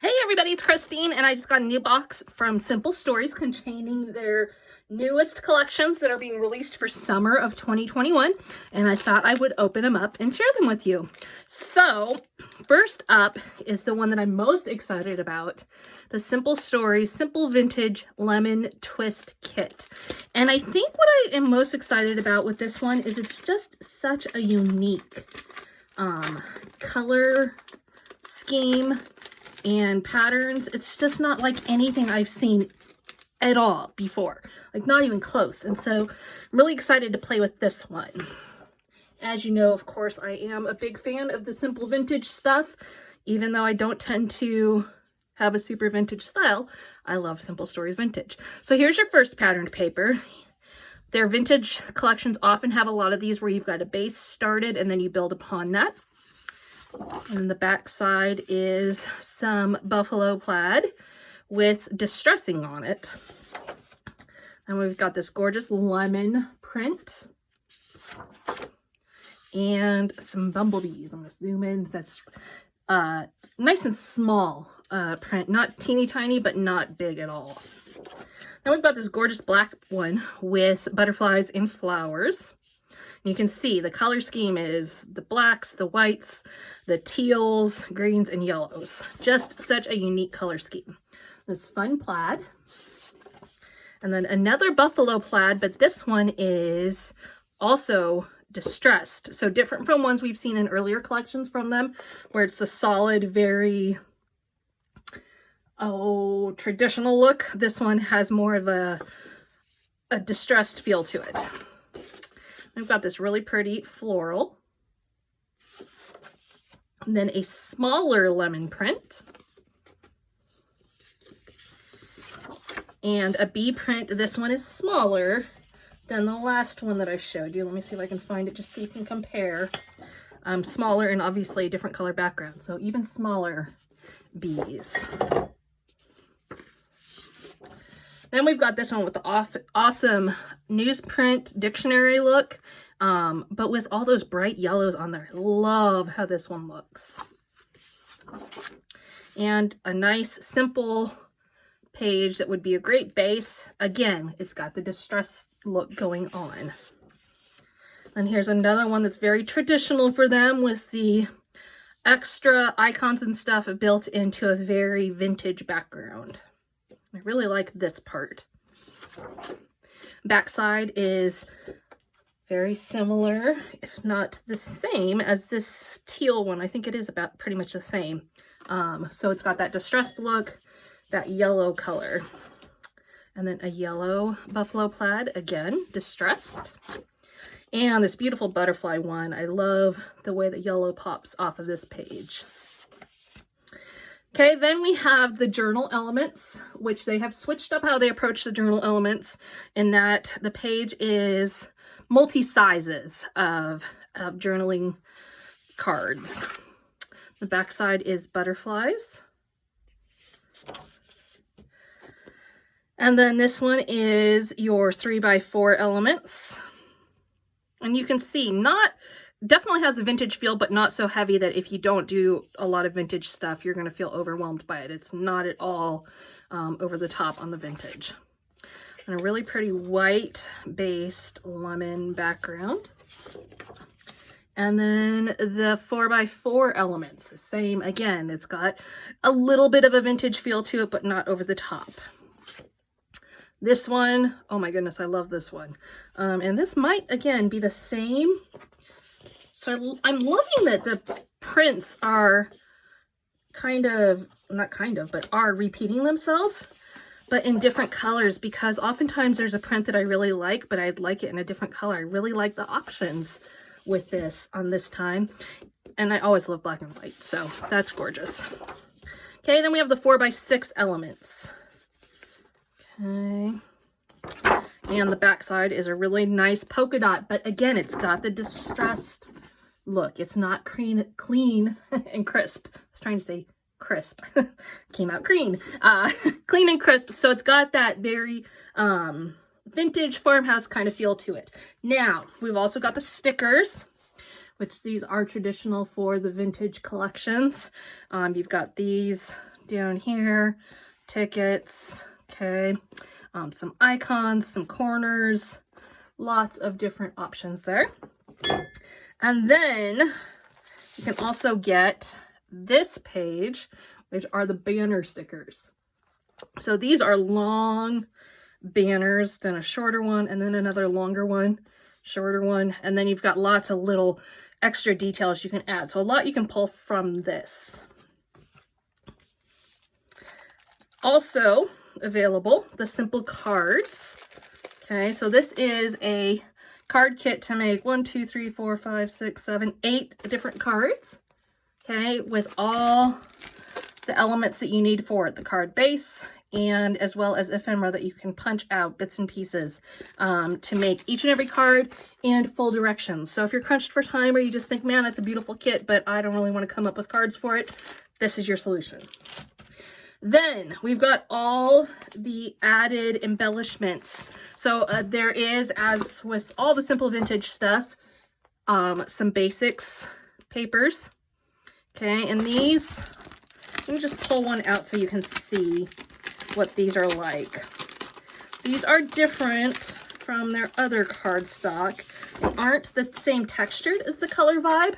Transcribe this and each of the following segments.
Hey everybody, it's Christine, and I just got a new box from Simple Stories containing their newest collections that are being released for summer of 2021, and I thought I would open them up and share them with you. So, first up is the one that I'm most excited about, the Simple Stories Simple Vintage Lemon Twist Kit. And I think what I am most excited about with this one is it's just such a unique color scheme and patterns. It's just not like anything I've seen at all before, like not even close. And so I'm really excited to play with this one. As you know, of course, I am a big fan of the simple vintage stuff. Even though I don't tend to have a super vintage style, I love Simple Stories vintage. So here's your first patterned paper. Their vintage collections often have a lot of these where you've got a base started and then you build upon that. And the back side is some buffalo plaid with distressing on it. And we've got this gorgeous lemon print and some bumblebees. I'm going to zoom in. That's nice and small print. Not teeny tiny, but not big at all. Then we've got this gorgeous black one with butterflies and flowers. You can see the color scheme is the blacks, the whites, the teals, greens, and yellows. Just such a unique color scheme. This fun plaid. And then another buffalo plaid, but this one is also distressed. So different from ones we've seen in earlier collections from them, where it's a solid, very traditional look. This one has more of a distressed feel to it. We've got this really pretty floral. And then a smaller lemon print. And a bee print. This one is smaller than the last one that I showed you. Let me see if I can find it just so you can compare. Smaller and obviously a different color background. So even smaller bees. Then we've got this one with the awesome newsprint dictionary look, but with all those bright yellows on there. Love how this one looks. And a nice, simple page that would be a great base. Again, it's got the distress look going on. And here's another one that's very traditional for them with the extra icons and stuff built into a very vintage background. I really like this part. Backside is very similar, if not the same, as this teal one. I think it is about pretty much the same. So it's got that distressed look, that yellow color. And then a yellow buffalo plaid, again, distressed. And this beautiful butterfly one. I love the way the yellow pops off of this page. Okay, then we have the journal elements, which they have switched up how they approach the journal elements in that the page is multi-sizes of journaling cards. The backside is butterflies. And then this one is your 3x4 elements. And you can see definitely has a vintage feel, but not so heavy that if you don't do a lot of vintage stuff, you're going to feel overwhelmed by it. It's not at all over the top on the vintage. And a really pretty white-based lemon background. And then the 4x4 elements, same again. It's got a little bit of a vintage feel to it, but not over the top. This one, oh my goodness, I love this one. And this might, again, be the same. So I'm loving that the prints are are repeating themselves, but in different colors, because oftentimes there's a print that I really like, but I'd like it in a different color. I really like the options with this on this time. And I always love black and white, so that's gorgeous. Okay, then we have the 4x6 elements. Okay. And the backside is a really nice polka dot, but again, it's got the distressed look. It's not clean and crisp. I was trying to say crisp. Came out green. Clean and crisp. So it's got that very vintage farmhouse kind of feel to it. Now, we've also got the stickers, which these are traditional for the vintage collections. You've got these down here, tickets, okay, some icons, some corners, lots of different options there. And then you can also get this page, which are the banner stickers. So these are long banners, then a shorter one, and then another longer one, shorter one, and then you've got lots of little extra details you can add. So a lot you can pull from this. Also available, the simple cards. Okay, so this is a card kit to make 1, 2, 3, 4, 5, 6, 7, 8 different cards. Okay, with all the elements that you need for it, the card base, and as well as ephemera that you can punch out bits and pieces to make each and every card and full directions. So if you're crunched for time or you just think, man, that's a beautiful kit, but I don't really want to come up with cards for it, this is your solution. Then we've got all the added embellishments. So there is, as with all the Simple Vintage stuff, some basics papers. Okay, and these, let me just pull one out so you can see what these are like. These are different from their other cardstock. They aren't the same textured as the Color Vibe.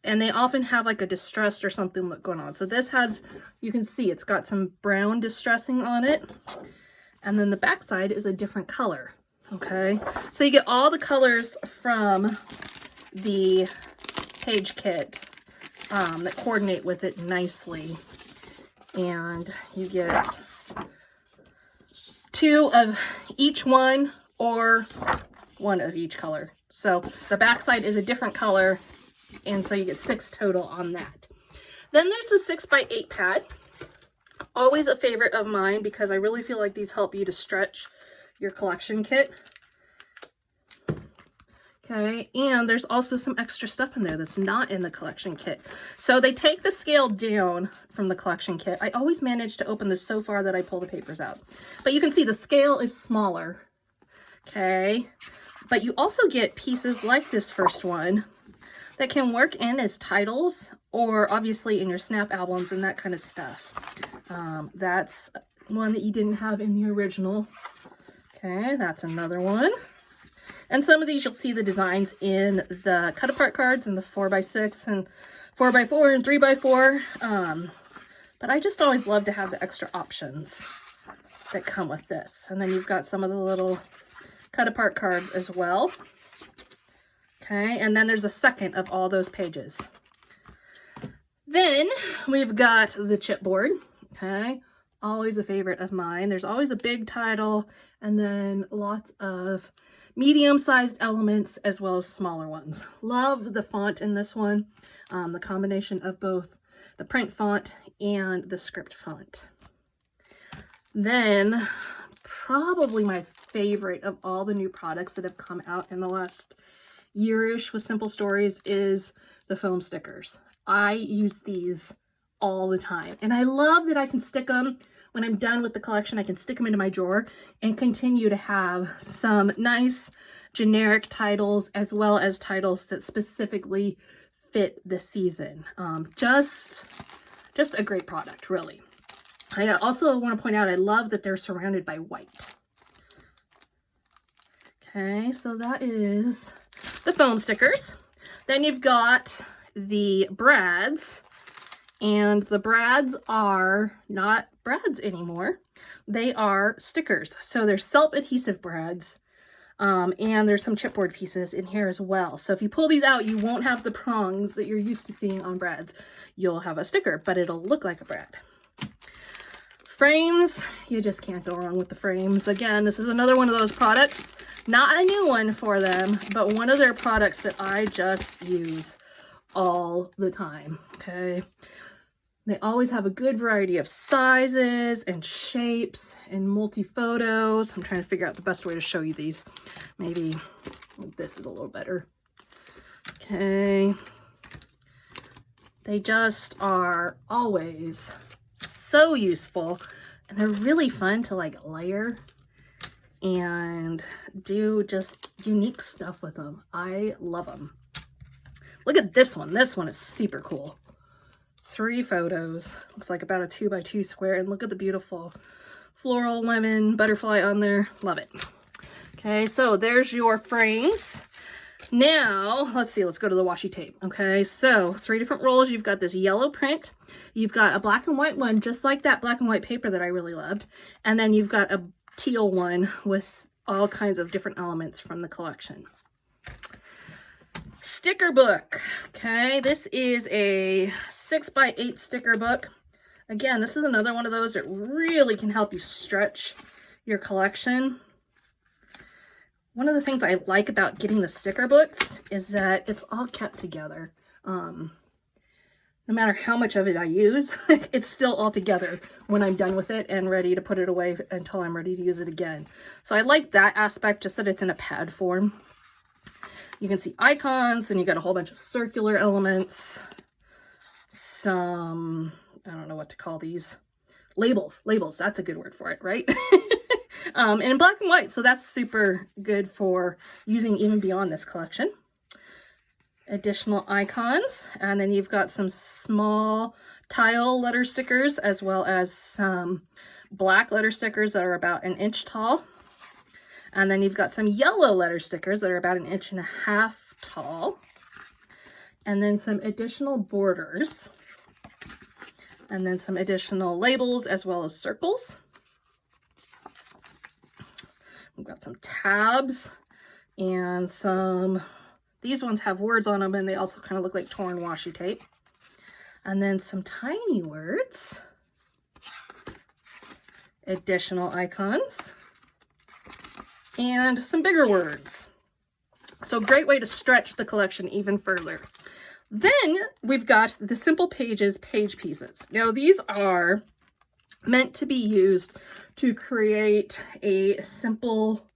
And they often have like a distressed or something going on. So this has, you can see it's got some brown distressing on it. And then the back side is a different color. Okay, so you get all the colors from the page kit that coordinate with it nicely. And you get 2 of each one or 1 of each color. So the back side is a different color, and so you get 6 total on that. Then there's the 6x8 pad. Always a favorite of mine because I really feel like these help you to stretch your collection kit. Okay, and there's also some extra stuff in there that's not in the collection kit. So they take the scale down from the collection kit. I always manage to open this so far that I pull the papers out. But you can see the scale is smaller. Okay, but you also get pieces like this first one that can work in as titles or obviously in your snap albums and that kind of stuff. That's one that you didn't have in the original. Okay, that's another one. And some of these you'll see the designs in the cut apart cards and the 4x6 and 4x4 and 3x4. But I just always love to have the extra options that come with this. And then you've got some of the little cut apart cards as well. Okay, and then there's a second of all those pages. Then we've got the chipboard. Okay, always a favorite of mine. There's always a big title and then lots of medium-sized elements as well as smaller ones. Love the font in this one, the combination of both the print font and the script font. Then probably my favorite of all the new products that have come out in the last year-ish with Simple Stories is the foam stickers. I use these all the time, and I love that I can stick them when I'm done with the collection. I can stick them into my drawer and continue to have some nice generic titles as well as titles that specifically fit the season. Just a great product, really. I also want to point out I love that they're surrounded by white. Okay, so that is the foam stickers. Then you've got the brads. And the brads are not brads anymore. They are stickers. So they're self-adhesive brads. And there's some chipboard pieces in here as well. So if you pull these out, you won't have the prongs that you're used to seeing on brads. You'll have a sticker, but it'll look like a brad. Frames, you just can't go wrong with the frames. Again, this is another one of those products. Not a new one for them, but one of their products that I just use all the time, okay? They always have a good variety of sizes and shapes and multi-photos. I'm trying to figure out the best way to show you these. Maybe this is a little better. Okay. They just are always so useful, and they're really fun to like layer and do just unique stuff with them. I love them. Look at this one. This one is super cool. 3 photos. Looks like about a 2x2 square, and look at the beautiful floral lemon butterfly on there. Love it. Okay, so there's your frames. Now, let's see, let's go to the washi tape. Okay, so 3 different rolls. You've got this yellow print. You've got a black and white one, just like that black and white paper that I really loved. And then you've got a teal one with all kinds of different elements from the collection. Sticker book. Okay, this is a 6x8 sticker book. Again, this is another one of those that really can help you stretch your collection. One of the things I like about getting the sticker books is that it's all kept together. No matter how much of it I use, it's still all together when I'm done with it and ready to put it away until I'm ready to use it again. So I like that aspect, just that it's in a pad form. You can see icons, and you got a whole bunch of circular elements. Some, I don't know what to call these. Labels, that's a good word for it, right? And in black and white, so that's super good for using even beyond this collection. Additional icons, and then you've got some small tile letter stickers as well as some black letter stickers that are about 1 inch tall. And then you've got some yellow letter stickers that are about 1.5 inches tall. And then some additional borders. And then some additional labels as well as circles. We've got some tabs and some, these ones have words on them, and they also kind of look like torn washi tape. And then some tiny words, additional icons, and some bigger words. So great way to stretch the collection even further. Then we've got the Simple Pages page pieces. Now these are meant to be used to create a simple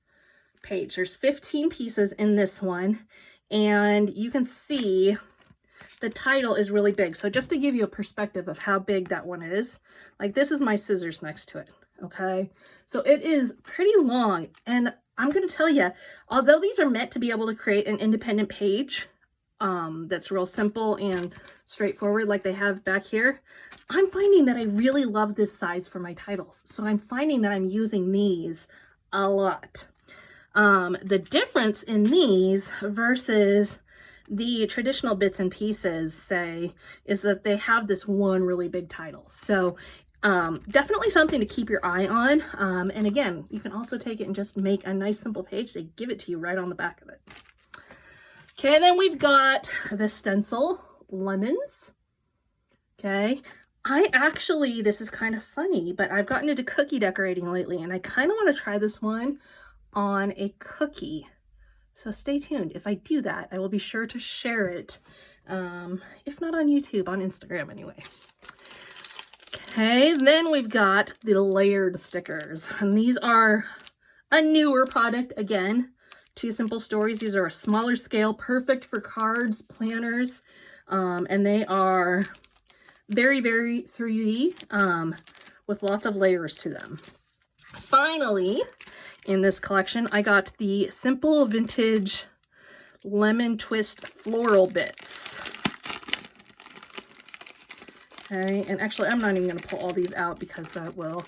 page. There's 15 pieces in this one, and you can see the title is really big. So just to give you a perspective of how big that one is, like this is my scissors next to it, okay? So it is pretty long, and I'm going to tell you, although these are meant to be able to create an independent page that's real simple and straightforward like they have back here, I'm finding that I really love this size for my titles. So I'm finding that I'm using these a lot. The difference in these versus the traditional bits and pieces, say, is that they have this one really big title. So definitely something to keep your eye on. And again, you can also take it and just make a nice simple page. They give it to you right on the back of it. Okay, then we've got the stencil lemons. Okay, this is kind of funny, but I've gotten into cookie decorating lately, and I kind of want to try this one on a cookie. So stay tuned. If I do that, I will be sure to share it. If not on YouTube, on Instagram anyway. Okay, then we've got the layered stickers, and these are a newer product again. 2 Simple Stories. These are a smaller scale, perfect for cards, planners, and they are very, very 3D with lots of layers to them. Finally, in this collection, I got the Simple Vintage Lemon Twist Floral Bits. Okay, and actually, I'm not even going to pull all these out because that will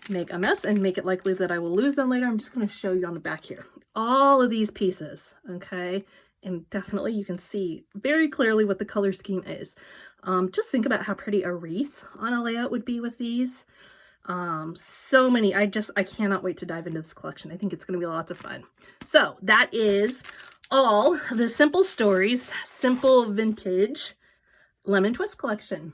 make a mess and make it likely that I will lose them later. I'm just going to show you on the back here. All of these pieces, okay? And definitely you can see very clearly what the color scheme is. Just think about how pretty a wreath on a layout would be with these. So many. I cannot wait to dive into this collection. I think it's going to be lots of fun. So that is all the Simple Stories Simple Vintage Lemon Twist collection.